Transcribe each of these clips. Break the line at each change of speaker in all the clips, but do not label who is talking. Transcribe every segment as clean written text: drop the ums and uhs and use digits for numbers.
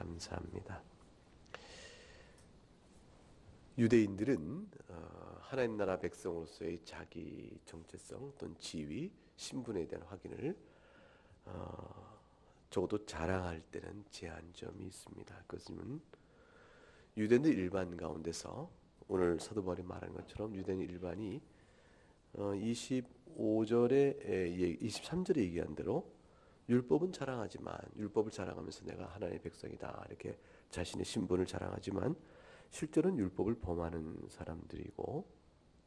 감사합니다. 유대인들은 하나님 나라 백성으로서의 자기 정체성 또는 지위, 신분에 대한 확인을 적어도 자랑할 때는 제한점이 있습니다. 그것은 유대인들 일반 가운데서 오늘 사도 바울이 말한 것처럼 유대인 일반이 25절에 23절에 얘기한 대로 율법은 자랑하지만 율법을 자랑하면서 내가 하나님의 백성이다 이렇게 자신의 신분을 자랑하지만 실제로는 율법을 범하는 사람들이고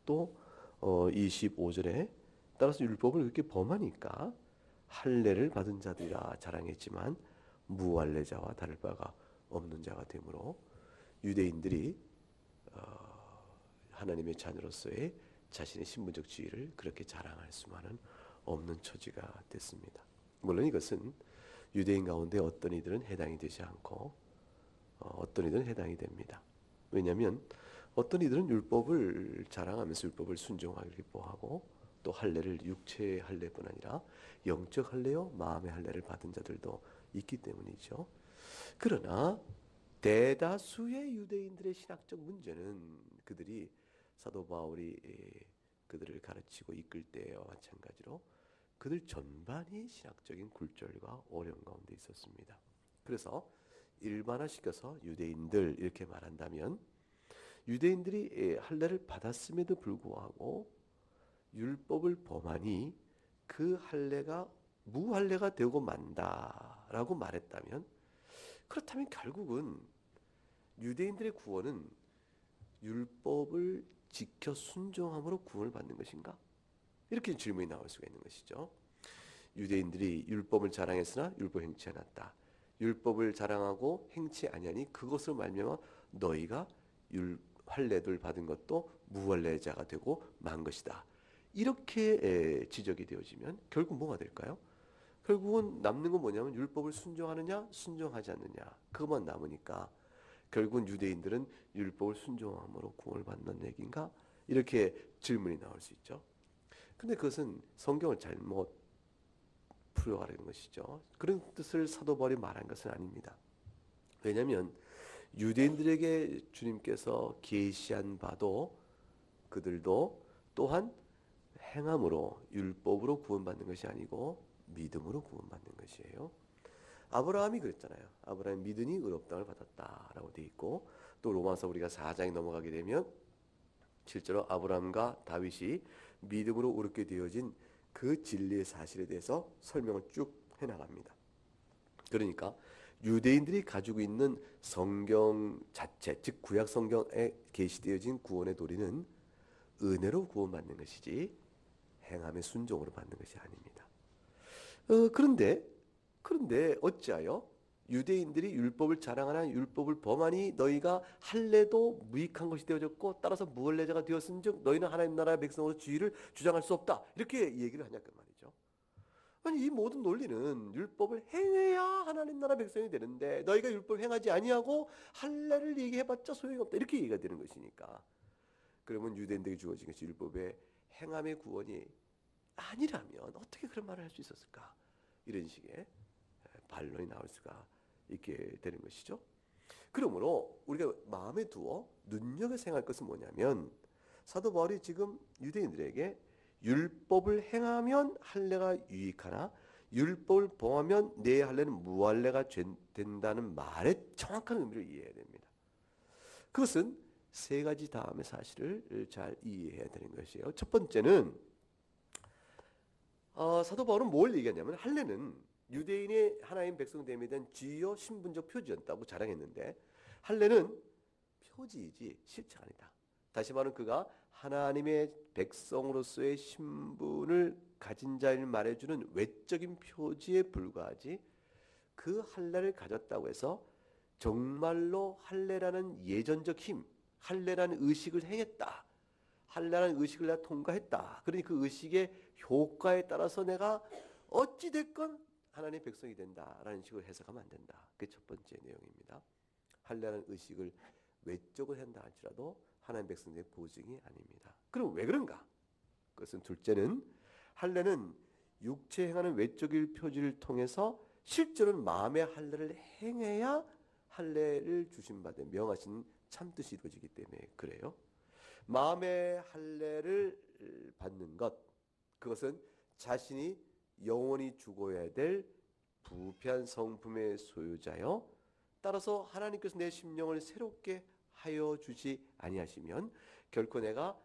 또 25절에 따라서 율법을 그렇게 범하니까 할례를 받은 자들이라 자랑했지만 무할례자와 다를 바가 없는 자가 되므로 유대인들이 하나님의 자녀로서의 자신의 신분적 지위를 그렇게 자랑할 수만은 없는 처지가 됐습니다. 물론 이것은 유대인 가운데 어떤 이들은 해당이 되지 않고 어떤 이들은 해당이 됩니다. 왜냐하면 어떤 이들은 율법을 자랑하면서 율법을 순종하기를 기뻐하고 또 할례를 육체의 할례뿐 아니라 영적 할례요 마음의 할례를 받은 자들도 있기 때문이죠. 그러나 대다수의 유대인들의 신학적 문제는 그들이 사도 바울이 그들을 가르치고 이끌 때와 마찬가지로 그들 전반이 신학적인 굴절과 어려움 가운데 있었습니다. 그래서 일반화시켜서 유대인들 이렇게 말한다면 유대인들이 할례를 받았음에도 불구하고 율법을 범하니 그 할례가 무할례가 되고 만다라고 말했다면 그렇다면 결국은 유대인들의 구원은 율법을 지켜 순종함으로 구원을 받는 것인가? 이렇게 질문이 나올 수가 있는 것이죠. 유대인들이 율법을 자랑했으나 율법 행치 않았다. 율법을 자랑하고 행치 아니하니 그것을 말미암아 너희가 할례를 받은 것도 무할례자가 되고 만 것이다. 이렇게 지적이 되어지면 결국 뭐가 될까요? 결국은 남는 건 뭐냐면 율법을 순종하느냐 순종하지 않느냐 그것만 남으니까 결국은 유대인들은 율법을 순종함으로 구원을 받는 얘기인가? 이렇게 질문이 나올 수 있죠. 근데 그것은 성경을 잘못 풀어가려는 것이죠. 그런 뜻을 사도 바울이 말한 것은 아닙니다. 왜냐하면 유대인들에게 주님께서 계시한 바도 그들도 또한 행함으로 율법으로 구원받는 것이 아니고 믿음으로 구원받는 것이에요. 아브라함이 그랬잖아요. 아브라함이 믿으니 의롭다함을 받았다라고 돼 있고 또 로마서 우리가 4장에 넘어가게 되면 실제로 아브라함과 다윗이 믿음으로 옳게 되어진 그 진리의 사실에 대해서 설명을 쭉 해나갑니다. 그러니까 유대인들이 가지고 있는 성경 자체, 즉 구약 성경에 계시되어진 구원의 도리는 은혜로 구원받는 것이지 행함의 순종으로 받는 것이 아닙니다. 그런데 어찌하여 유대인들이 율법을 자랑하나 율법을 범하니 너희가 할례도 무익한 것이 되어졌고 따라서 무할례자가 되었은즉 너희는 하나님 나라의 백성으로 지위를 주장할 수 없다. 이렇게 얘기를 하냐 그 말이죠. 아니 이 모든 논리는 율법을 행해야 하나님 나라 백성이 되는데 너희가 율법을 행하지 아니하고 할례를 얘기해봤자 소용이 없다. 이렇게 얘기가 되는 것이니까. 그러면 유대인들에게 주어진 것이 율법의 행함의 구원이 아니라면 어떻게 그런 말을 할 수 있었을까? 이런 식의 반론이 나올 수가 있게 되는 것이죠. 그러므로 우리가 마음에 두어 눈여겨 생각할 것은 뭐냐면 사도 바울이 지금 유대인들에게 율법을 행하면 할례가 유익하나 율법을 범하면 내 할례는 무할례가 된다는 말의 정확한 의미를 이해해야 됩니다. 그것은 세 가지 다음의 사실을 잘 이해해야 되는 것이에요. 첫 번째는 사도 바울은 뭘 얘기하냐면 할례는 유대인의 하나님 백성됨에 대한 지위요 신분적 표지였다고 자랑했는데 할례는 표지이지 실체가 아니다. 다시 말하면 그가 하나님의 백성으로서의 신분을 가진 자를 말해주는 외적인 표지에 불과하지 그 할례를 가졌다고 해서 정말로 할례라는 예전적 힘, 할례라는 의식을 행했다. 할례라는 의식을 내가 통과했다. 그러니 그 의식의 효과에 따라서 내가 어찌 됐건 하나님의 백성이 된다라는 식으로 해석하면 안 된다. 그게 첫 번째 내용입니다. 할례라는 의식을 외적으로 한다 할지라도 하나님 백성의 보증이 아닙니다. 그럼 왜 그런가? 그것은 둘째는 할례는 육체 행하는 외적인 표지를 통해서 실제로는 마음의 할례를 행해야 할례를 주신 바 된 명하신 참뜻이 이루어지기 때문에 그래요. 마음의 할례를 받는 것, 그것은 자신이 영원히 죽어야 될 부패한 성품의 소유자요, 따라서 하나님께서 내 심령을 새롭게 하여 주지 아니하시면 결코 내가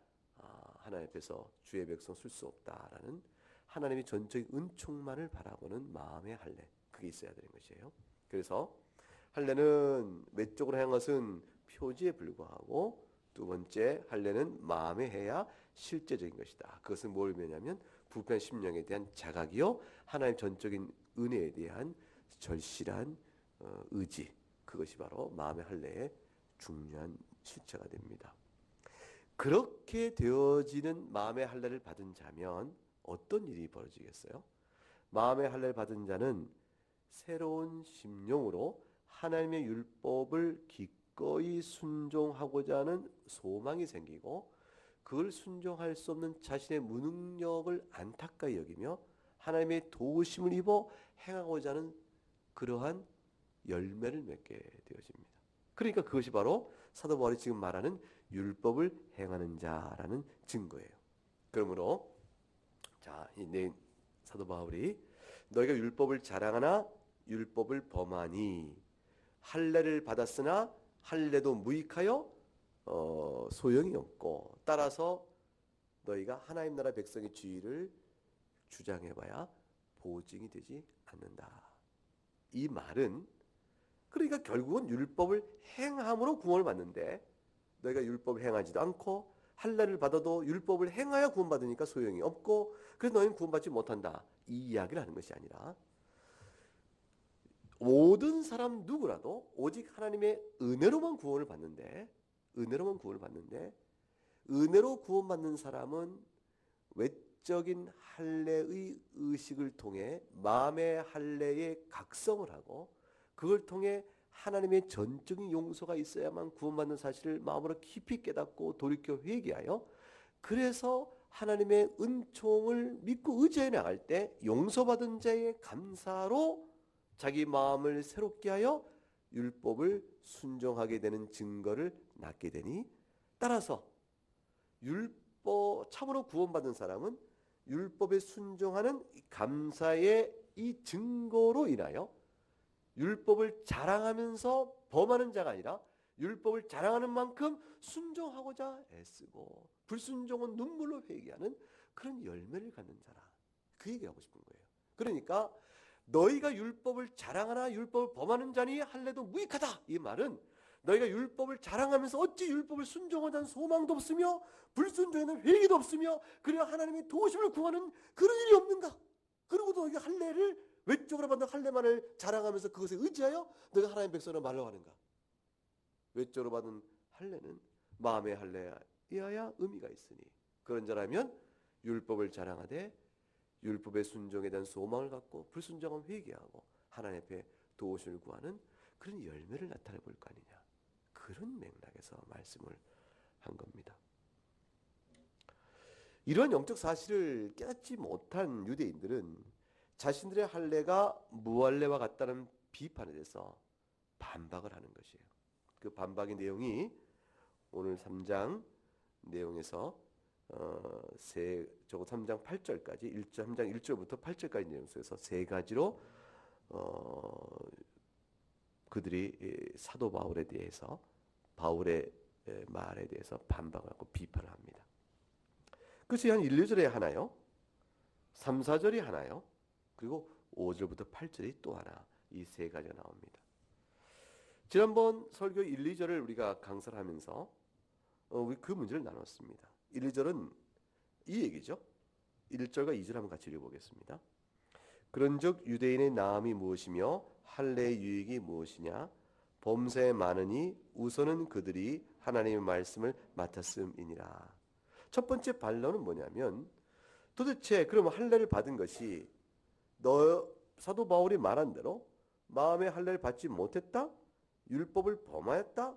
하나님 앞에서 주의 백성 쓸 수 없다라는 하나님의 전적인 은총만을 바라보는 마음의 할례, 그게 있어야 되는 것이에요. 그래서 할례는 외적으로 행한 것은 표지에 불과하고, 두 번째 할례는 마음에 해야 실제적인 것이다. 그것은 뭘 의미하냐면 부패한 심령에 대한 자각이요, 하나님 전적인 은혜에 대한 절실한 의지, 그것이 바로 마음의 할례의 중요한 실체가 됩니다. 그렇게 되어지는 마음의 할례를 받은 자면 어떤 일이 벌어지겠어요? 마음의 할례를 받은 자는 새로운 심령으로 하나님의 율법을 기꺼이 순종하고자 하는 소망이 생기고, 그걸 순종할 수 없는 자신의 무능력을 안타까이 여기며 하나님의 도우심을 입어 행하고자 하는 그러한 열매를 맺게 되어집니다. 그러니까 그것이 바로 사도 바울이 지금 말하는 율법을 행하는 자라는 증거예요. 그러므로 사도 바울이 너희가 율법을 자랑하나 율법을 범하니 할례를 받았으나 할례도 무익하여 소용이 없고, 따라서 너희가 하나님 나라 백성의 지위를 주장해봐야 보증이 되지 않는다. 이 말은 그러니까 결국은 율법을 행함으로 구원을 받는데, 너희가 율법을 행하지도 않고 할례를 받아도 율법을 행하여 구원받으니까 소용이 없고, 그래서 너희는 구원받지 못한다, 이 이야기를 하는 것이 아니라, 모든 사람 누구라도 오직 하나님의 은혜로만 구원을 받는데, 은혜로 구원받는 사람은 외적인 할례의 의식을 통해 마음의 할례에 각성을 하고, 그걸 통해 하나님의 전적인 용서가 있어야만 구원받는 사실을 마음으로 깊이 깨닫고 돌이켜 회개하여, 그래서 하나님의 은총을 믿고 의지해 나갈 때 용서받은 자의 감사로 자기 마음을 새롭게 하여 율법을 순종하게 되는 증거를 낳게 되니, 따라서 참으로 구원받은 사람은 율법에 순종하는 감사의 이 증거로 인하여 율법을 자랑하면서 범하는 자가 아니라 율법을 자랑하는 만큼 순종하고자 애쓰고 불순종은 눈물로 회개하는 그런 열매를 갖는 자라, 그 얘기하고 싶은 거예요. 그러니까 너희가 율법을 자랑하나 율법을 범하는 자니 할례도 무익하다, 이 말은 너희가 율법을 자랑하면서 어찌 율법을 순종하자는 소망도 없으며 불순종에는 회개도 없으며 그래야 하나님의 도우심을 구하는 그런 일이 없는가? 그리고 너희가 할례를 외적으로 받는 할례만을 자랑하면서 그것에 의지하여 너희가 하나님의 백성을 말로 하는가? 외적으로 받은 할례는 마음의 할례여야 의미가 있으니, 그런 자라면 율법을 자랑하되 율법의 순종에 대한 소망을 갖고 불순종하면 회개하고 하나님 앞에 도우심을 구하는 그런 열매를 나타내 볼 거 아니냐, 그런 맥락에서 말씀을 한 겁니다. 이런 영적 사실을 깨닫지 못한 유대인들은 자신들의 할례가 무할례와 같다는 비판에 대해서 반박을 하는 것이에요. 그 반박의 내용이 오늘 3장 내용에서 3장 8절까지 3장 1절부터 8절까지 내용 속에서 세 가지로 그들이 사도 바울에 대해서, 바울의 말에 대해서 반박하고 비판을 합니다. 그것이 한 1, 2절에 하나요, 3, 4절이 하나요, 그리고 5절부터 8절이 또 하나, 이 세 가지가 나옵니다. 지난번 설교 1, 2절을 우리가 강사를 하면서 우리 그 문제를 나눴습니다. 1, 2절은 이 얘기죠. 1절과 2절 한번 같이 읽어보겠습니다. 그런즉 유대인의 나음이 무엇이며 할례의 유익이 무엇이냐? 범사에 많으니 우선은 그들이 하나님의 말씀을 맡았음이니라. 첫 번째 반론은 뭐냐면, 도대체 그러면 할례를 받은 것이 사도 바울이 말한 대로 마음의 할례를 받지 못했다? 율법을 범하였다?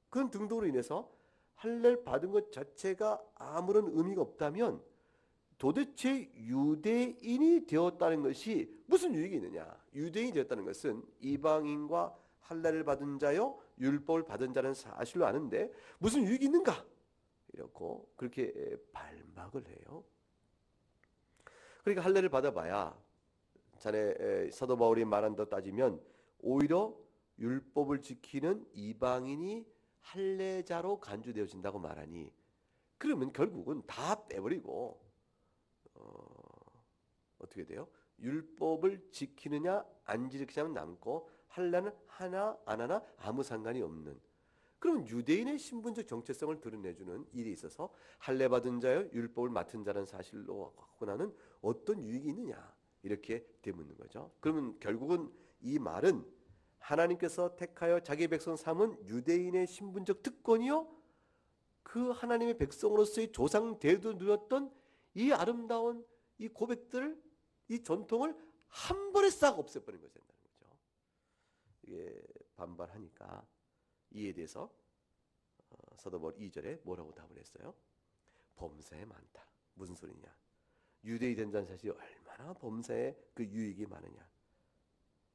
그런 등등으로 인해서 할례를 받은 것 자체가 아무런 의미가 없다면 도대체 유대인이 되었다는 것이 무슨 유익이 있느냐? 유대인이 되었다는 것은 이방인과 할례를 받은 자요 율법을 받은 자는 사실로 아는데 무슨 유익이 있는가? 이렇고 그렇게 반박을 해요. 그러니까 할례를 받아봐야 자네 사도 바울이 말한 더 따지면 오히려 율법을 지키는 이방인이 할례자로 간주되어진다고 말하니 그러면 결국은 다 빼버리고 어떻게 돼요? 율법을 지키느냐 안 지키냐면 남고 할례는 하나 안 하나 아무 상관이 없는 그럼 유대인의 신분적 정체성을 드러내주는 일이 있어서 할례 받은 자여 율법을 맡은 자라는 사실로 갖고 나는 어떤 유익이 있느냐 이렇게 되묻는 거죠. 그러면 결국은 이 말은 하나님께서 택하여 자기 백성 삼은 유대인의 신분적 특권이요 그 하나님의 백성으로서의 조상 대도 누렸던 이 아름다운 이 고백들을 이 전통을 한 번에 싹 없애버린 것이 된다는 거죠. 이게 반발하니까 이에 대해서 사도 바울 2절에 뭐라고 답을 했어요? 범사에 많다. 무슨 소리냐? 유대인 된 자는 사실 얼마나 범사에 그 유익이 많으냐?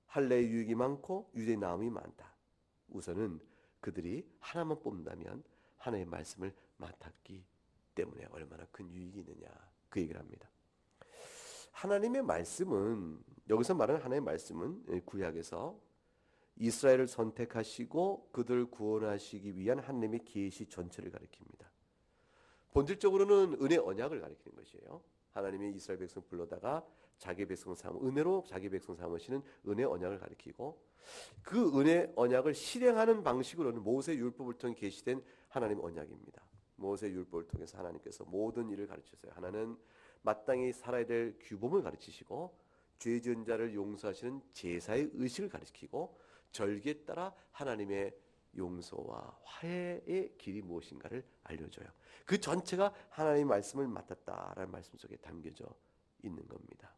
할례의 유익이 많고 유대인 나음이 많다. 우선은 그들이 하나만 뽑는다면 하나님의 말씀을 맡았기 때문에 얼마나 큰 유익이 있느냐 그 얘기를 합니다. 하나님의 말씀은 여기서 말하는 하나님의 말씀은 구약에서 이스라엘을 선택하시고 그들을 구원하시기 위한 하나님의 계시 전체를 가리킵니다. 본질적으로는 은혜 언약을 가리키는 것이에요. 하나님이 이스라엘 백성 불러다가 자기 백성 은혜로 자기 백성 삼으시는 은혜 언약을 가리키고 그 은혜 언약을 실행하는 방식으로는 모세 율법을 통해 계시된 하나님 언약입니다. 모세 율법을 통해서 하나님께서 모든 일을 가르치셨어요. 하나는 마땅히 살아야 될 규범을 가르치시고 죄 지은 자를 용서하시는 제사의 의식을 가르치고 절기에 따라 하나님의 용서와 화해의 길이 무엇인가를 알려줘요. 그 전체가 하나님의 말씀을 맡았다라는 말씀 속에 담겨져 있는 겁니다.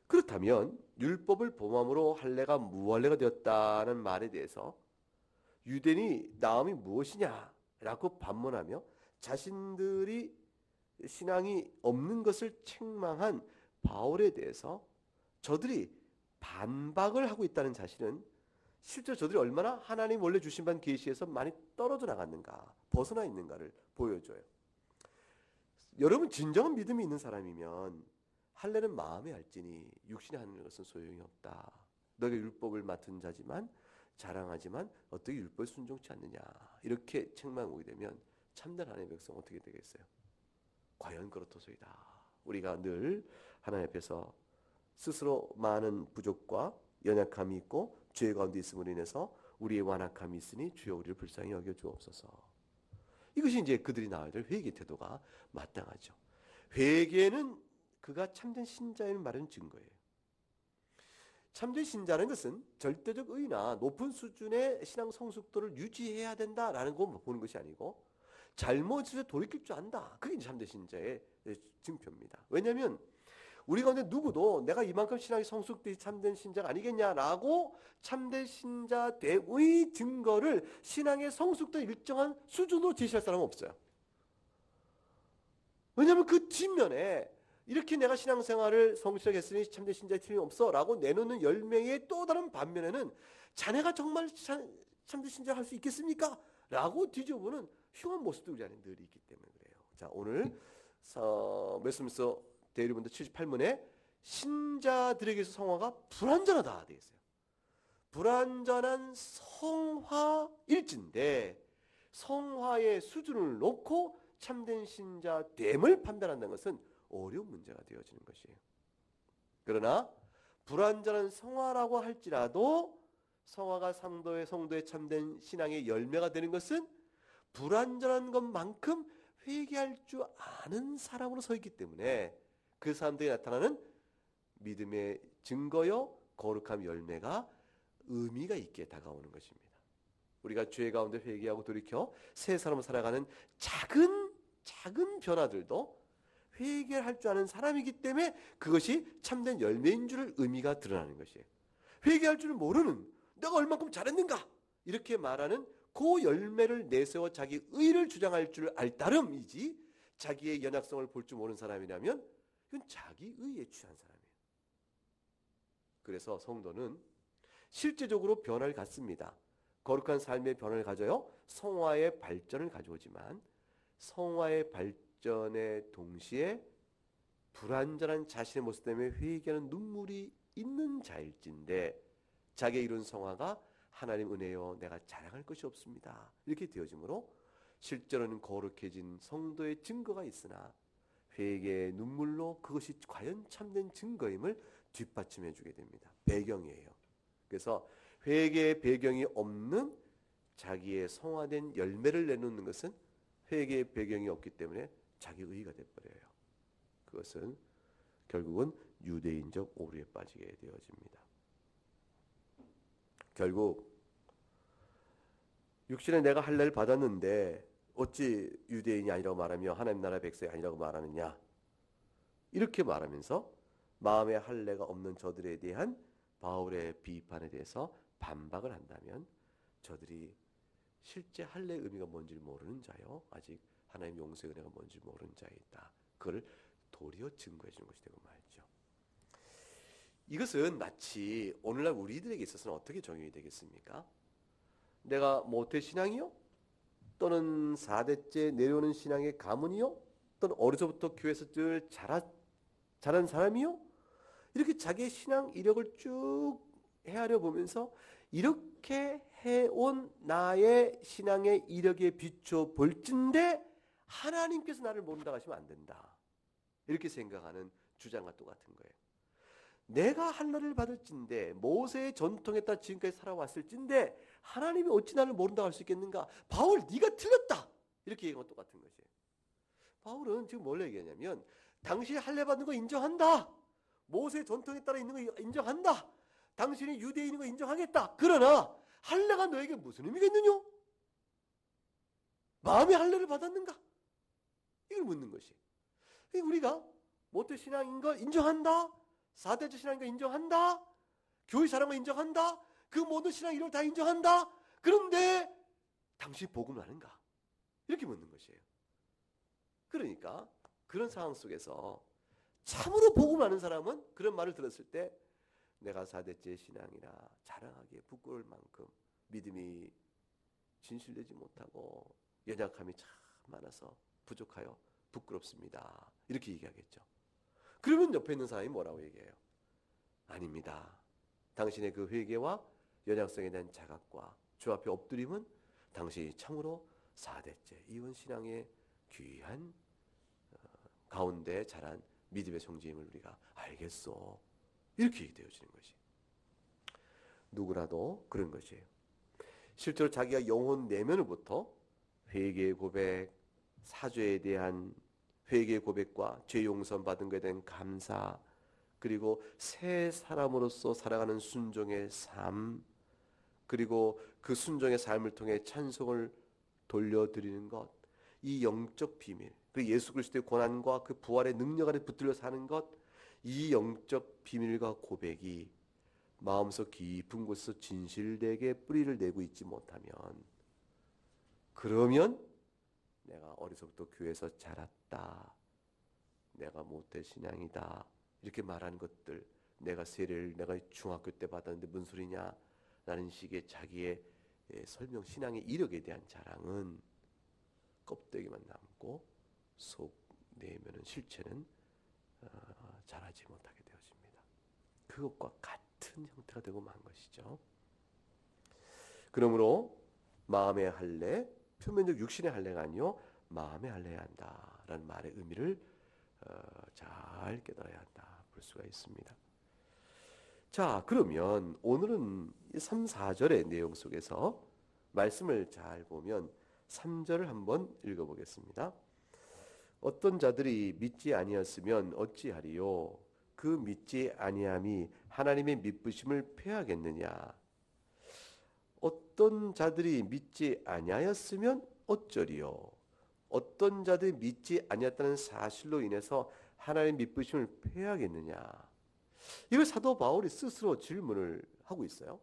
그렇다면 율법을 범함으로 할례가 무할례가 되었다는 말에 대해서 유대인이 나음이 무엇이냐라고 반문하며 자신들이 신앙이 없는 것을 책망한 바울에 대해서 저들이 반박을 하고 있다는 사실은 실제로 저들이 얼마나 하나님 원래 주신 반 계시에서 많이 떨어져 나갔는가, 벗어나 있는가를 보여줘요. 여러분 진정한 믿음이 있는 사람이면 할례는 마음에 알지니 육신이 하는 것은 소용이 없다. 너가 율법을 맡은 자지만 자랑하지만 어떻게 율법에 순종치 않느냐 이렇게 책망하게 되면 참된 하나님의 백성 어떻게 되겠어요? 과연 그렇도소이다. 우리가 늘 하나님 앞에서 스스로 많은 부족과 연약함이 있고 죄 가운데 있음으로 인해서 우리의 완악함이 있으니 주여 우리를 불쌍히 여겨 주옵소서. 이것이 이제 그들이 나와야 될 회개 태도가 마땅하죠. 회개는 그가 참된 신자인 말은 증거예요. 참된 신자는 것은 절대적 의나 높은 수준의 신앙 성숙도를 유지해야 된다라는 거 보는 것이 아니고 잘못을 돌이킬 줄 안다. 그게 참된 신자의 증표입니다. 왜냐하면 우리 가운데 누구도 내가 이만큼 신앙이 성숙돼 참된 신자가 아니겠냐라고 참된 신자 대의 증거를 신앙의 성숙도 일정한 수준으로 제시할 사람은 없어요. 왜냐하면 그 뒷면에 이렇게 내가 신앙생활을 성실하게 했으니 참된 신자의 틀림이 없어 라고 내놓는 10명의 또 다른 반면에는 자네가 정말 참된 신자 할 수 있겠습니까? 라고 뒤져보는 흉한 모습도 우리 안에 늘 있기 때문에 그래요. 자, 오늘 말씀에서 대리본도 78문에 신자들에게서 성화가 불완전하다 되어 있어요. 불완전한 성화일진데 성화의 수준을 놓고 참된 신자됨을 판단한다는 것은 어려운 문제가 되어지는 것이에요. 그러나 불완전한 성화라고 할지라도 성화가 성도의 참된 신앙의 열매가 되는 것은 불완전한 것만큼 회개할 줄 아는 사람으로 서 있기 때문에 그 사람들이 나타나는 믿음의 증거요 거룩함 열매가 의미가 있게 다가오는 것입니다. 우리가 죄 가운데 회개하고 돌이켜 새 사람으로 살아가는 작은 변화들도 회개할 줄 아는 사람이기 때문에 그것이 참된 열매인 줄 의미가 드러나는 것이에요. 회개할 줄을 모르는 내가 얼만큼 잘했는가 이렇게 말하는 그 열매를 내세워 자기 의를 주장할 줄 알 따름이지 자기의 연약성을 볼 줄 모르는 사람이라면 이건 자기 의에 취한 사람이에요. 그래서 성도는 실제적으로 변화를 갖습니다. 거룩한 삶의 변화를 가져요. 성화의 발전을 가져오지만 성화의 발전의 동시에 불완전한 자신의 모습 때문에 회개하는 눈물이 있는 자일진데 자기의 이룬 성화가 하나님 은혜여 내가 자랑할 것이 없습니다. 이렇게 되어지므로 실제로는 거룩해진 성도의 증거가 있으나 회개의 눈물로 그것이 과연 참된 증거임을 뒷받침해 주게 됩니다. 배경이에요. 그래서 회개의 배경이 없는 자기의 성화된 열매를 내놓는 것은 회개의 배경이 없기 때문에 자기 의의가 돼버려요. 그것은 결국은 유대인적 오류에 빠지게 되어집니다. 결국 육신에 내가 할례를 받았는데 어찌 유대인이 아니라고 말하며 하나님 나라 백성이 아니라고 말하느냐, 이렇게 말하면서 마음의 할례가 없는 저들에 대한 바울의 비판에 대해서 반박을 한다면 저들이 실제 할례의 의미가 뭔지 모르는 자요, 아직 하나님 용서의 은혜가 뭔지 모르는 자에 있다. 그걸 도리어 증거해 주는 것이 되고 말죠. 이것은 마치 오늘날 우리들에게 있어서는 어떻게 적용이 되겠습니까? 내가 모태신앙이요? 또는 4대째 내려오는 신앙의 가문이요? 또는 어려서부터 교회에서 늘 자란 사람이요? 이렇게 자기의 신앙 이력을 쭉 헤아려 보면서 이렇게 해온 나의 신앙의 이력에 비춰 볼진데 하나님께서 나를 모른다고 하시면 안 된다. 이렇게 생각하는 주장과 똑같은 거예요. 내가 할례를 받을진데 모세의 전통에 따라 지금까지 살아왔을진데 하나님이 어찌 나를 모른다고 할 수 있겠는가? 바울 네가 틀렸다. 이렇게 얘기하는 건 똑같은 것이에요. 바울은 지금 뭘 얘기하냐면 당신이 할례 받는 거 인정한다. 모세의 전통에 따라 있는 거 인정한다. 당신이 유대인인 거 인정하겠다. 그러나 할례가 너에게 무슨 의미가 있느냐? 마음의 할례를 받았는가? 이걸 묻는 것이. 우리가 모태 신앙인 걸 인정한다. 4대째 신앙인 걸 인정한다. 교회 사랑을 인정한다. 그 모든 신앙 이런 다 인정한다. 그런데 당신 복음을 아는가? 이렇게 묻는 것이에요. 그러니까 그런 상황 속에서 참으로 복음을 아는 사람은 그런 말을 들었을 때 내가 4대째 신앙이라 자랑하기에 부끄러울 만큼 믿음이 진실되지 못하고 연약함이 참 많아서 부족하여 부끄럽습니다. 이렇게 얘기하겠죠. 그러면 옆에 있는 사람이 뭐라고 얘기해요? 아닙니다. 당신의 그 회개와 연약성에 대한 자각과 주 앞에 엎드림은 당신이 참으로 4대째 이원신앙의 귀한 가운데 자란 믿음의 성지임을 우리가 알겠소. 이렇게 되어지는 것이. 누구라도 그런 것이에요. 실제로 자기가 영혼 내면으로부터 회개의 고백, 사죄에 대한 회개의 고백과 죄 용서 받은 것에 대한 감사, 그리고 새 사람으로서 살아가는 순종의 삶, 그리고 그 순종의 삶을 통해 찬송을 돌려드리는 것, 이 영적 비밀, 그 예수 그리스도의 고난과 그 부활의 능력 안에 붙들려 사는 것, 이 영적 비밀과 고백이 마음속 깊은 곳에서 진실되게 뿌리를 내고 있지 못하면, 그러면 내가 어려서부터 교회에서 자랐다, 내가 모태 신앙이다 이렇게 말하는 것들, 내가 세례를 내가 중학교 때 받았는데 무슨 소리냐 라는 식의 자기의 설명, 신앙의 이력에 대한 자랑은 껍데기만 남고 속 내면은 실체는 자라지 못하게 되어집니다. 그것과 같은 형태가 되고 만 것이죠. 그러므로 마음의 할례, 표면적 육신의 할례가 아니요 마음의 할례해야 한다라는 말의 의미를 잘 깨달아야 한다 볼 수가 있습니다. 자, 그러면 오늘은 3, 4절의 내용 속에서 말씀을 잘 보면 3절을 한번 읽어보겠습니다. 어떤 자들이 믿지 아니었으면 어찌하리요? 그 믿지 아니함이 하나님의 믿으심을 패하겠느냐? 어떤 자들이 믿지 아니하였으면 어쩌리요? 어떤 자들이 믿지 아니했다는 사실로 인해서 하나님 믿으심을 패하겠느냐? 이걸 사도 바울이 스스로 질문을 하고 있어요.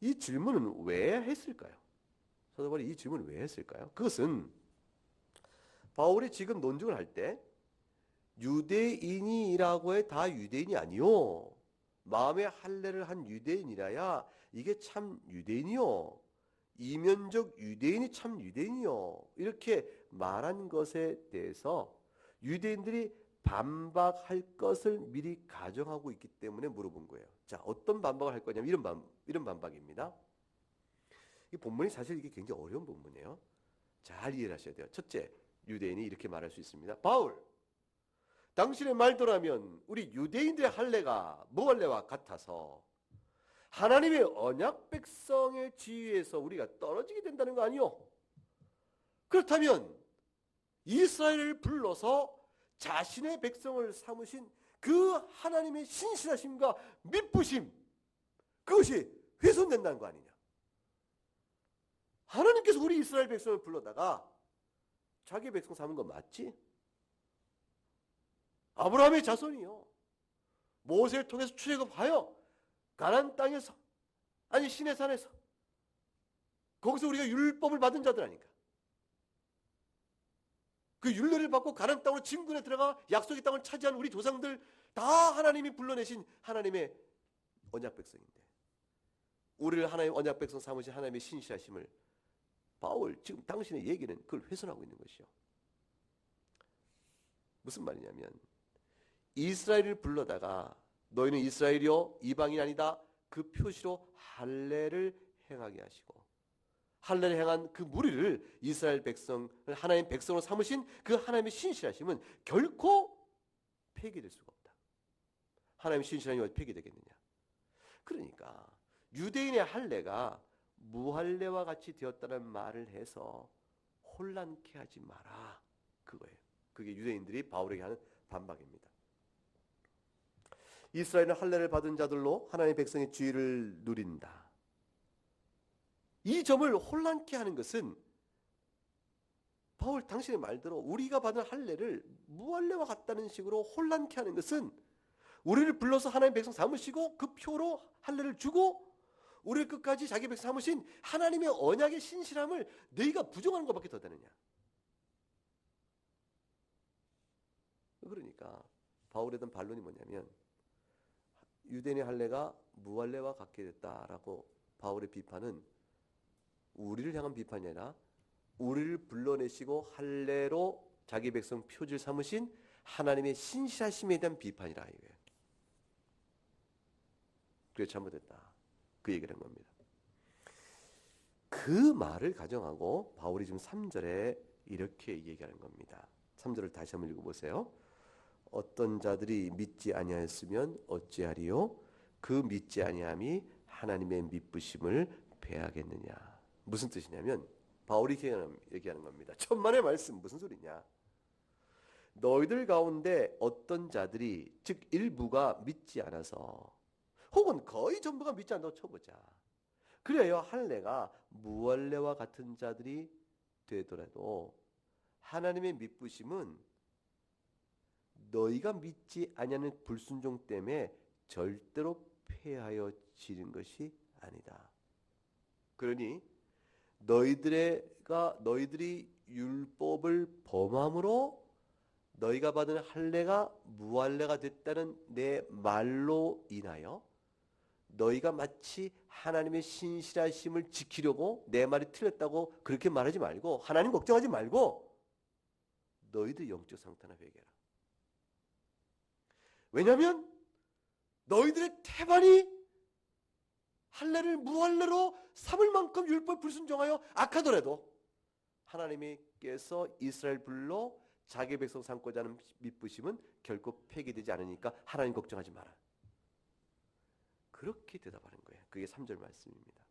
이 질문은 왜 했을까요? 사도 바울이 이 질문을 왜 했을까요? 그것은 바울이 지금 논증을 할 때 유대인이라고 해 다 유대인이 아니요. 마음의 할례를 한 유대인이라야 이게 참 유대인이요, 이면적 유대인이 참 유대인이요, 이렇게 말한 것에 대해서 유대인들이 반박할 것을 미리 가정하고 있기 때문에 물어본 거예요. 자, 어떤 반박을 할 거냐면 이런 반박입니다. 이 본문이 사실 이게 굉장히 어려운 본문이에요. 잘 이해를 하셔야 돼요. 첫째, 유대인이 이렇게 말할 수 있습니다. 바울, 당신의 말대로라면 우리 유대인들의 할례가 무할례와 같아서 하나님의 언약 백성의 지위에서 우리가 떨어지게 된다는 거 아니요? 그렇다면 이스라엘을 불러서 자신의 백성을 삼으신 그 하나님의 신실하심과 미쁘심, 그것이 훼손된다는 거 아니냐? 하나님께서 우리 이스라엘 백성을 불러다가 자기 백성 삼은 거 맞지? 아브라함의 자손이요, 모세를 통해서 출애굽하여 가나안 땅에서, 아니 시내산에서, 거기서 우리가 율법을 받은 자들 아닌가? 그 율례를 받고 가나안 땅으로 진군에 들어가 약속의 땅을 차지한 우리 조상들 다 하나님이 불러내신 하나님의 언약 백성인데, 우리를 하나님 언약 백성 삼으신 하나님의 신실하심을 바울, 지금 당신의 얘기는 그걸 훼손하고 있는 것이요. 무슨 말이냐면, 이스라엘을 불러다가 너희는 이스라엘이요 이방인 아니다, 그 표시로 할례를 행하게 하시고, 할례를 행한 그 무리를 이스라엘 백성을 하나님 백성으로 삼으신 그 하나님의 신실하심은 결코 폐기될 수가 없다. 하나님의 신실하심이 어떻게 폐기되겠느냐? 그러니까 유대인의 할례가 무할례와 같이 되었다는 말을 해서 혼란케 하지 마라, 그거예요. 그게 유대인들이 바울에게 하는 반박입니다. 이스라엘은 할례를 받은 자들로 하나님의 백성의 지위를 누린다. 이 점을 혼란케 하는 것은 바울 당신의 말대로 우리가 받은 할례를 무할례와 같다는 식으로 혼란케 하는 것은 우리를 불러서 하나님의 백성 삼으시고 그 표로 할례를 주고 우리를 끝까지 자기 백성 삼으신 하나님의 언약의 신실함을 너희가 부정하는 것밖에 더 되느냐? 그러니까 바울의 던 반론이 뭐냐면, 유대인의 할례가 무할례와 같게 됐다라고 바울의 비판은 우리를 향한 비판이 아니라 우리를 불러내시고 할례로 자기 백성 표지를 삼으신 하나님의 신실하심에 대한 비판이라 이거예요. 그게 잘못됐다, 그 얘기를 한 겁니다. 그 말을 가정하고 바울이 지금 3절에 이렇게 얘기하는 겁니다. 3절을 다시 한번 읽어보세요. 어떤 자들이 믿지 아니하였으면 어찌하리요? 그 믿지 아니함이 하나님의 미쁘심을 배하겠느냐? 무슨 뜻이냐면 바울이 얘기하는 겁니다. 천만의 말씀, 무슨 소리냐? 너희들 가운데 어떤 자들이, 즉 일부가 믿지 않아서, 혹은 거의 전부가 믿지 않다고 쳐보자. 그래야 할례가 무할례와 같은 자들이 되더라도 하나님의 미쁘심은 너희가 믿지 아니하는 불순종 때문에 절대로 폐하여지는 것이 아니다. 그러니 너희들이 율법을 범함으로 너희가 받은 할례가 무할례가 됐다는 내 말로 인하여 너희가 마치 하나님의 신실하심을 지키려고 내 말이 틀렸다고 그렇게 말하지 말고, 하나님 걱정하지 말고 너희들 영적 상태나 회개라. 왜냐하면 너희들의 태반이 할례를 무할례로 삼을 만큼 율법 불순종하여 악하더라도 하나님께서 이스라엘 불러 자기 백성 삼고자 하는 미쁘심은 결코 폐기되지 않으니까 하나님 걱정하지 마라. 그렇게 대답하는 거예요. 그게 3절 말씀입니다.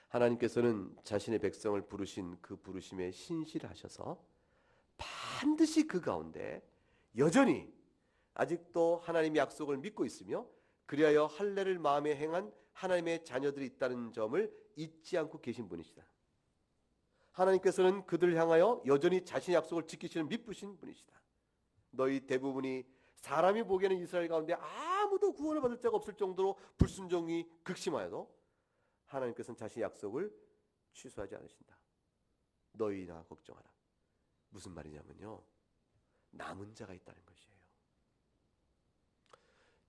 하나님께서는 자신의 백성을 부르신 그 부르심에 신실하셔서 반드시 그 가운데 여전히 아직도 하나님의 약속을 믿고 있으며 그리하여 할례를 마음에 행한 하나님의 자녀들이 있다는 점을 잊지 않고 계신 분이시다. 하나님께서는 그들을 향하여 여전히 자신의 약속을 지키시는 미쁘신 분이시다. 너희 대부분이 사람이 보기에는 이스라엘 가운데 아무도 구원을 받을 자가 없을 정도로 불순종이 극심하여도 하나님께서는 자신의 약속을 취소하지 않으신다. 너희나 걱정하라. 무슨 말이냐면요, 남은 자가 있다는 것이에요.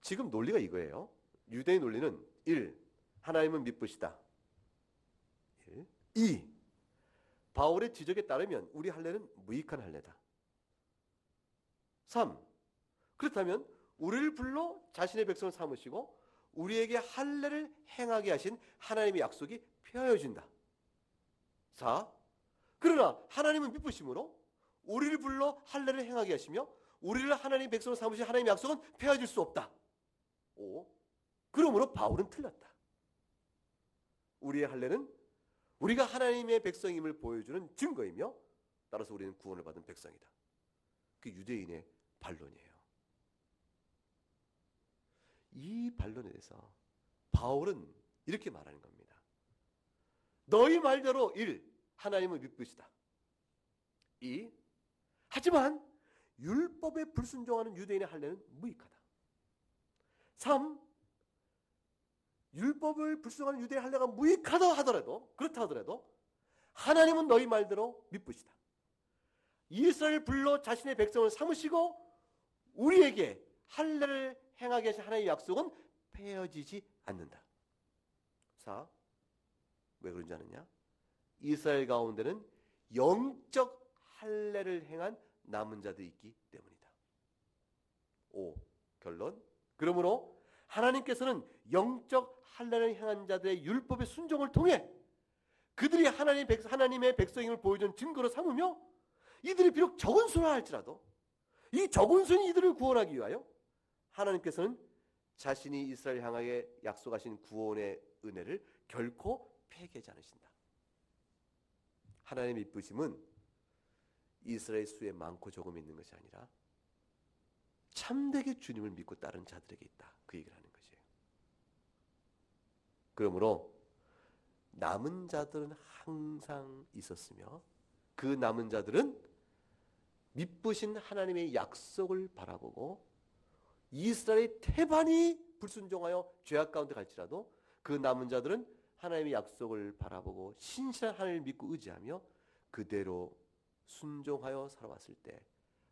지금 논리가 이거예요. 유대의 논리는 1. 하나님은 믿으시다. 1. 2. 바울의 지적에 따르면 우리 할례는 무익한 할례다. 3. 그렇다면 우리를 불러 자신의 백성을 삼으시고 우리에게 할례를 행하게 하신 하나님의 약속이 폐하여진다. 4. 그러나 하나님은 믿으심으로 우리를 불러 할례를 행하게 하시며 우리를 하나님의 백성을 삼으신 하나님의 약속은 폐하질 수 없다. 5. 그러므로 바울은 틀렸다. 우리의 할례는 우리가 하나님의 백성임을 보여주는 증거이며 따라서 우리는 구원을 받은 백성이다. 그 유대인의 반론이에요. 이 반론에 대해서 바울은 이렇게 말하는 겁니다. 너희 말대로 1. 하나님은 믿으시다. 2. 하지만 율법에 불순종하는 유대인의 할례는 무익하다. 3. 율법을 불순종하는 유대인의 할례가 무익하다 하더라도 그렇다 하더라도 하나님은 너희 말대로 믿으시다. 이스라엘을 불러 자신의 백성을 삼으시고 우리에게 할례를 행하게 하신 하나님의 약속은 폐허지지 않는다. 4. 왜 그런지 아느냐? 이스라엘 가운데는 영적 할례를 행한 남은 자들이 있기 때문이다. 5. 결론. 그러므로 하나님께서는 영적 할례를 행한 자들의 율법의 순종을 통해 그들이 하나님의 백성임을 보여준 증거로 삼으며 이들이 비록 적은 수라 할지라도 이 적은 수는 이들을 구원하기 위하여 하나님께서는 자신이 이스라엘 향하여 약속하신 구원의 은혜를 결코 폐기하지 않으신다. 하나님의 이쁘심은 이스라엘 수에 많고 적음이 있는 것이 아니라 참되게 주님을 믿고 따른 자들에게 있다. 그 얘기를 하는 것이에요. 그러므로 남은 자들은 항상 있었으며 그 남은 자들은 믿으신 하나님의 약속을 바라보고 이스라엘의 태반이 불순종하여 죄악 가운데 갈지라도 그 남은 자들은 하나님의 약속을 바라보고 신실한 하나님을 믿고 의지하며 그대로 순종하여 살아왔을 때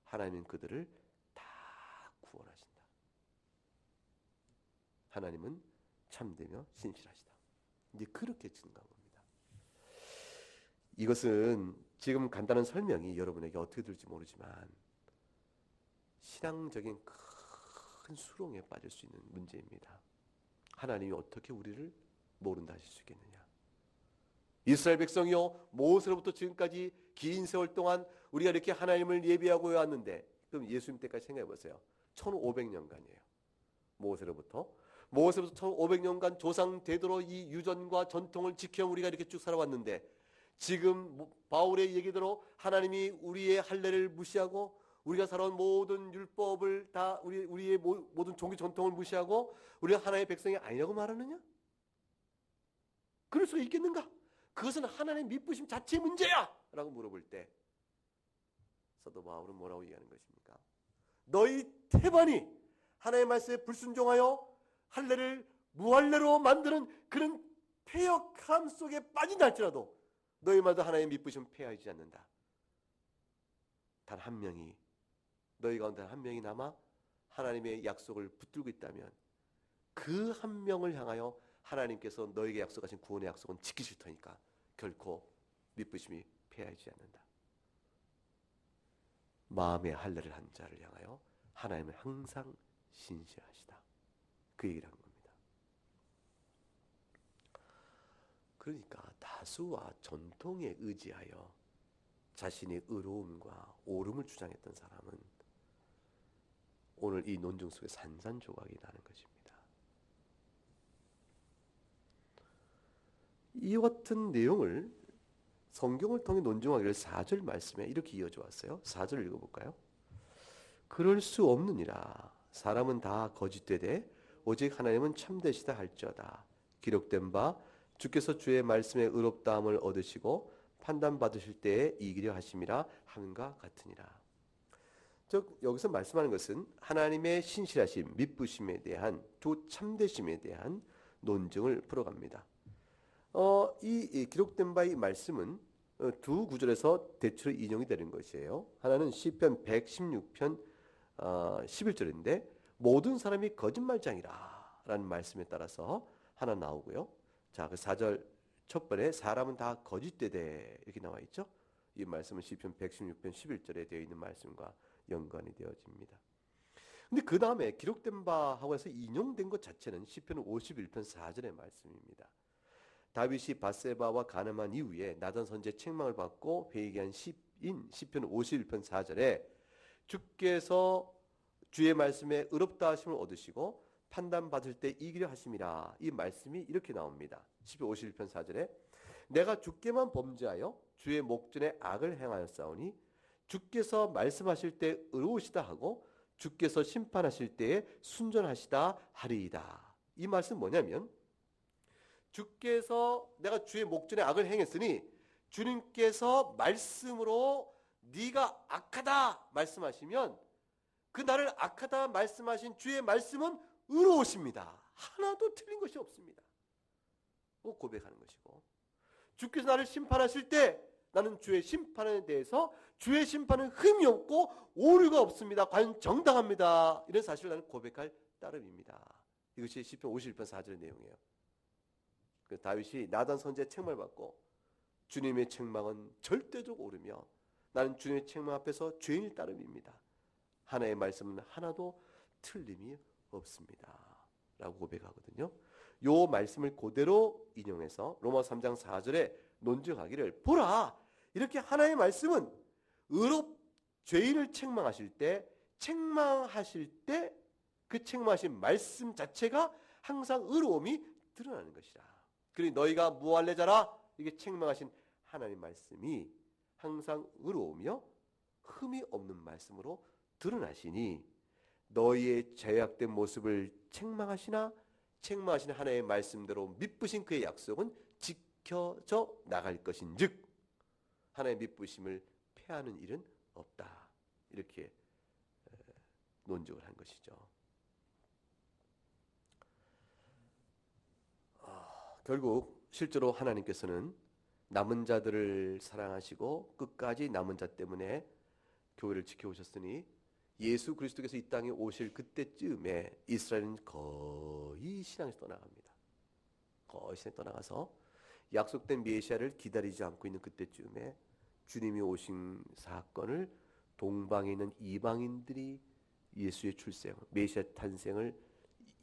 하나님은 그들을 다 구원하신다. 하나님은 참되며 신실하시다. 이제 그렇게 증거한 겁니다. 이것은 지금 간단한 설명이 여러분에게 어떻게 들을지 모르지만 신앙적인 큰 수렁에 빠질 수 있는 문제입니다. 하나님이 어떻게 우리를 모른다 하실 수 있겠느냐? 이스라엘 백성이요 모세로부터 지금까지 긴 세월 동안 우리가 이렇게 하나님을 예배하고 왔는데 그럼 예수님 때까지 생각해 보세요. 1500년간이에요. 모세로부터 1500년간 조상 되도록 이 유전과 전통을 지켜 우리가 이렇게 쭉 살아왔는데 지금 바울의 얘기대로 하나님이 우리의 할례를 무시하고 우리가 살아온 모든 율법을 다 우리의 모든 종교 전통을 무시하고 우리가 하나님의 백성이 아니라고 말하느냐? 그럴 수가 있겠는가? 그것은 하나님의 미쁘심 자체의 문제야! 라고 물어볼 때 사도 바울은 뭐라고 얘기하는 것입니까? 너희 태반이 하나님의 말씀에 불순종하여 할례를 무할례로 만드는 그런 폐역함 속에 빠진다 할지라도 너희 말도 하나님의 미쁘심은 폐하지 않는다. 단 한 명이 너희 가운데 한 명이 남아 하나님의 약속을 붙들고 있다면 그 한 명을 향하여 하나님께서 너에게 약속하신 구원의 약속은 지키실 테니까 결코 미쁘심이 폐하지 않는다. 마음의 할례를 한 자를 향하여 하나님은 항상 신실하시다. 그 얘기를 한 겁니다. 그러니까 다수와 전통에 의지하여 자신의 의로움과 옳음을 주장했던 사람은 오늘 이 논증 속에 산산조각이 나는 것입니다. 이와 같은 내용을 성경을 통해 논증하기를 4절 말씀에 이렇게 이어져 왔어요. 4절 읽어볼까요? 그럴 수 없느니라. 사람은 다 거짓되되 오직 하나님은 참되시다 할지어다. 기록된 바 주께서 주의 말씀에 의롭다함을 얻으시고 판단받으실 때에 이기려 하심이라 함과 같으니라. 즉 여기서 말씀하는 것은 하나님의 신실하심, 믿부심에 대한 두 참되심에 대한 논증을 풀어갑니다. 이 기록된 바의 말씀은 두 구절에서 대체로 인용이 되는 것이에요. 하나는 시편 116편 11절인데 모든 사람이 거짓말장이라 라는 말씀에 따라서 하나 나오고요. 자, 그 4절 첫 번에 사람은 다 거짓되되 이렇게 나와 있죠. 이 말씀은 시편 116편 11절에 되어 있는 말씀과 연관이 되어집니다. 근데 그 다음에 기록된 바하고 해서 인용된 것 자체는 시편 51편 4절의 말씀입니다. 다윗이 밧세바와 간음한 이후에 나단 선지의 책망을 받고 회개한 시인 시편 51편 4절에 주께서 주의 말씀에 의롭다 하심을 얻으시고 판단받을 때 이기려 하심이라, 이 말씀이 이렇게 나옵니다. 시편 51편 4절에 내가 주께만 범죄하여 주의 목전에 악을 행하였사오니 주께서 말씀하실 때 의로우시다 하고 주께서 심판하실 때에 순전하시다 하리이다. 이 말씀 뭐냐면 주께서 내가 주의 목전에 악을 행했으니 주님께서 말씀으로 네가 악하다 말씀하시면 그 나를 악하다 말씀하신 주의 말씀은 의로우십니다. 하나도 틀린 것이 없습니다. 고백하는 것이고, 주께서 나를 심판하실 때 나는 주의 심판에 대해서 주의 심판은 흠이 없고 오류가 없습니다. 과연 정당합니다. 이런 사실을 나는 고백할 따름입니다. 이것이 시편 51편 4절의 내용이에요. 다윗이 나단 선지의 책망을 받고 주님의 책망은 절대적 옳으며 나는 주님의 책망 앞에서 죄인일 따름입니다. 하나의 말씀은 하나도 틀림이 없습니다. 라고 고백하거든요. 요 말씀을 그대로 인용해서 로마 3장 4절에 논증하기를, 보라! 이렇게 하나의 말씀은 죄인을 책망하실 때 그 책망하신 말씀 자체가 항상 의로움이 드러나는 것이라. 그러니 너희가 무할례자라 이게 책망하신 하나님 말씀이 항상 의로우며 흠이 없는 말씀으로 드러나시니 너희의 죄악된 모습을 책망하시나 책망하시는 하나님의 말씀대로 믿으신 그의 약속은 지켜져 나갈 것인즉 하나님의 믿으심을 폐하는 일은 없다. 이렇게 논증을 한 것이죠. 결국 실제로 하나님께서는 남은 자들을 사랑하시고 끝까지 남은 자 때문에 교회를 지켜오셨으니 예수 그리스도께서 이 땅에 오실 그때쯤에 이스라엘은 거의 신앙에서 떠나갑니다. 거의 신앙에 떠나가서 약속된 메시아를 기다리지 않고 있는 그때쯤에 주님이 오신 사건을 동방에 있는 이방인들이 예수의 출생, 메시아 탄생을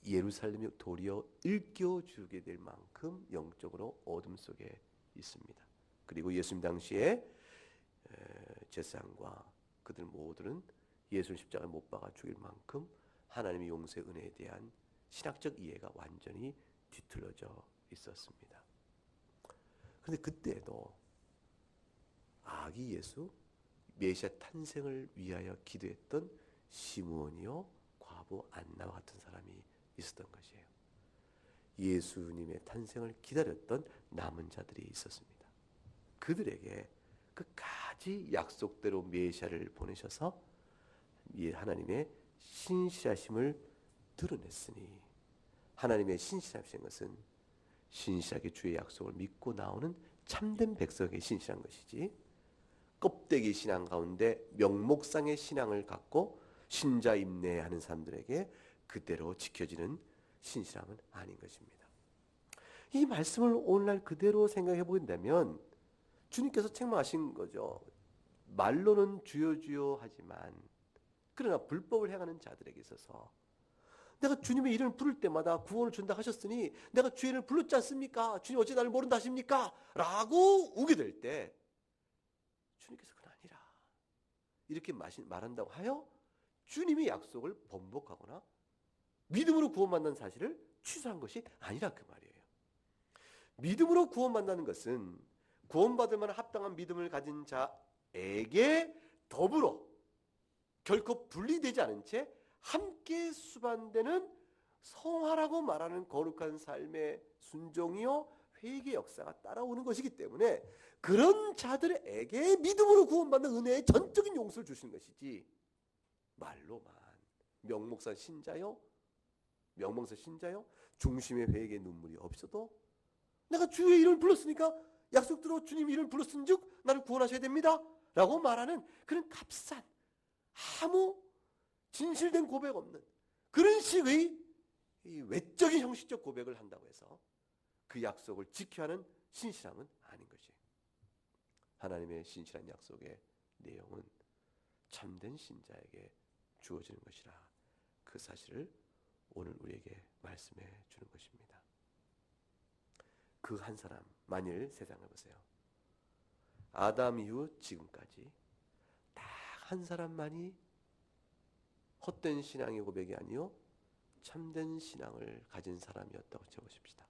예루살렘이 도리어 일깨워주게 될 만큼 영적으로 어둠 속에 있습니다. 그리고 예수님 당시에 제사장과 그들 모두는 예수를 십자가에 못 박아 죽일 만큼 하나님의 용서의 은혜에 대한 신학적 이해가 완전히 뒤틀어져 있었습니다. 그런데 그때도 아기 예수, 메시아 탄생을 위하여 기도했던 시므온이요 과부 안나와 같은 사람이 있었던 것이에요. 예수님의 탄생을 기다렸던 남은 자들이 있었습니다. 그들에게 끝까지 약속대로 메시아를 보내셔서 하나님의 신실하심을 드러냈으니, 하나님의 신실하신 것은 신실하게 주의 약속을 믿고 나오는 참된 백성에게 신실한 것이지, 껍데기 신앙 가운데 명목상의 신앙을 갖고 신자 임내하는 사람들에게 그대로 지켜지는 신실함은 아닌 것입니다. 이 말씀을 오늘날 그대로 생각해 본다면 주님께서 책망하신 거죠. 말로는 주여 주여 하지만 그러나 불법을 행하는 자들에게 있어서 내가 주님의 이름을 부를 때마다 구원을 준다 하셨으니 내가 주의 이름을 불렀지 않습니까? 주님 어찌 나를 모른다 하십니까? 라고 우게 될 때 주님께서 그건 아니라 이렇게 말한다고 하여 주님의 약속을 번복하거나 믿음으로 구원받는 사실을 취소한 것이 아니라 그 말이에요. 믿음으로 구원받는 것은 구원받을 만한 합당한 믿음을 가진 자에게 더불어 결코 분리되지 않은 채 함께 수반되는 성화라고 말하는 거룩한 삶의 순종이요 회개의 역사가 따라오는 것이기 때문에 그런 자들에게 믿음으로 구원받는 은혜의 전적인 용서를 주시는 것이지, 말로만 명목상 신자요 중심의 회개의 눈물이 없어도 내가 주의 이름을 불렀으니까 약속대로 주님 이름을 불렀은 즉 나를 구원하셔야 됩니다 라고 말하는 그런 값싼 아무 진실된 고백 없는 그런 식의 이 외적인 형식적 고백을 한다고 해서 그 약속을 지켜야 하는 신실함은 아닌 것이. 하나님의 신실한 약속의 내용은 참된 신자에게 주어지는 것이라, 그 사실을 오늘 우리에게 말씀해 주는 것입니다. 그 한 사람, 만일 세상을 보세요. 아담 이후 지금까지 딱 한 사람만이 헛된 신앙의 고백이 아니요 참된 신앙을 가진 사람이었다고 쳐보십시다.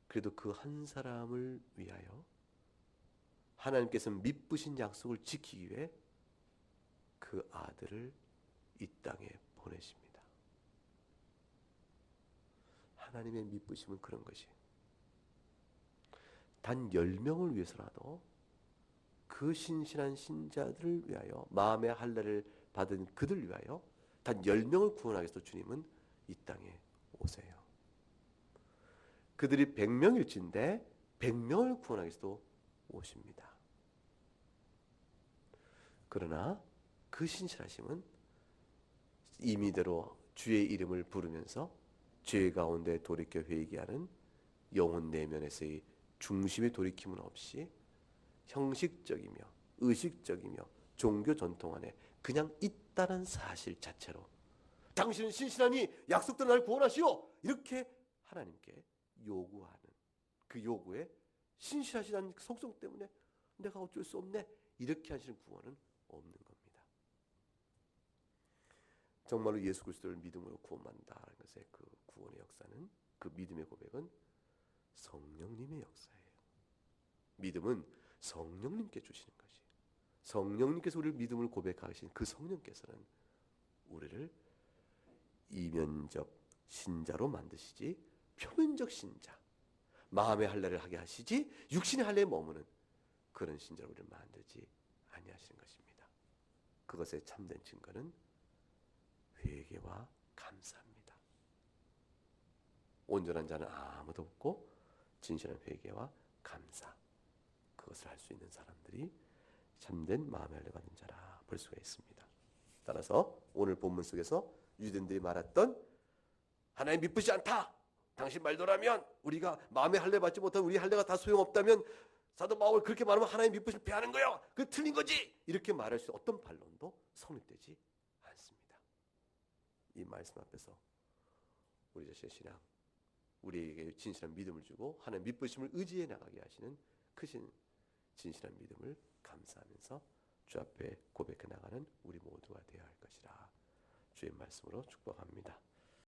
그래도 그 한 사람을 위하여 하나님께서 미쁘신 약속을 지키기 위해 그 아들을 이 땅에 보내십니다. 하나님의 미쁘심은 그런 것이, 단 10명을 위해서라도 그 신실한 신자들을 위하여, 마음의 할례를 받은 그들을 위하여 단 10명을 구원하기 위해서 주님은 이 땅에 오세요. 그들이 100명일진데 100명을 구원하기 위해서도 오십니다. 그러나 그 신실하심은 임의대로 주의 이름을 부르면서 죄 가운데 돌이켜 회개하는 영혼 내면에서의 중심의 돌이킴은 없이 형식적이며 의식적이며 종교 전통 안에 그냥 있다는 사실 자체로 당신은 신실하니 약속대로 날 구원하시오, 이렇게 하나님께 요구하는 그 요구에 신실하시다는 속성 때문에 내가 어쩔 수 없네, 이렇게 하시는 구원은 없는 겁니다. 정말로 예수 그리스도를 믿음으로 구원받는다는 것의 그 구원의 역사는, 그 믿음의 고백은 성령님의 역사예요. 믿음은 성령님께 주시는 것이, 성령님께서 우리를 믿음을 고백하신 그 성령께서는 우리를 이면적 신자로 만드시지 표면적 신자, 마음의 할례를 하게 하시지 육신의 할례에 머무는 그런 신자로 우리를 만들지 아니하시는 것입니다. 그것의 참된 증거는 회개와 감사입니다. 온전한 자는 아무도 없고 진실한 회개와 감사, 그것을 할 수 있는 사람들이 참된 마음의 할례 받은 자라 볼 수가 있습니다. 따라서 오늘 본문 속에서 유대인들이 말했던 하나님 미쁘지 않다, 당신 말대로라면 우리가 마음의 할례 받지 못한 우리 할례가 다 소용없다면 사도 바울 그렇게 말하면 하나님 미쁘심을 패하는 거예요, 그게 틀린 거지, 이렇게 말할 수 있는 어떤 반론도 성립되지 않습니다. 이 말씀 앞에서 우리 자신의 신앙, 우리에게 진실한 믿음을 주고 하나님 미쁘심을 의지해 나가게 하시는 크신 진실한 믿음을 감사하면서 주 앞에 고백해 나가는 우리 모두가 되어야 할 것이라 주의 말씀으로 축복합니다.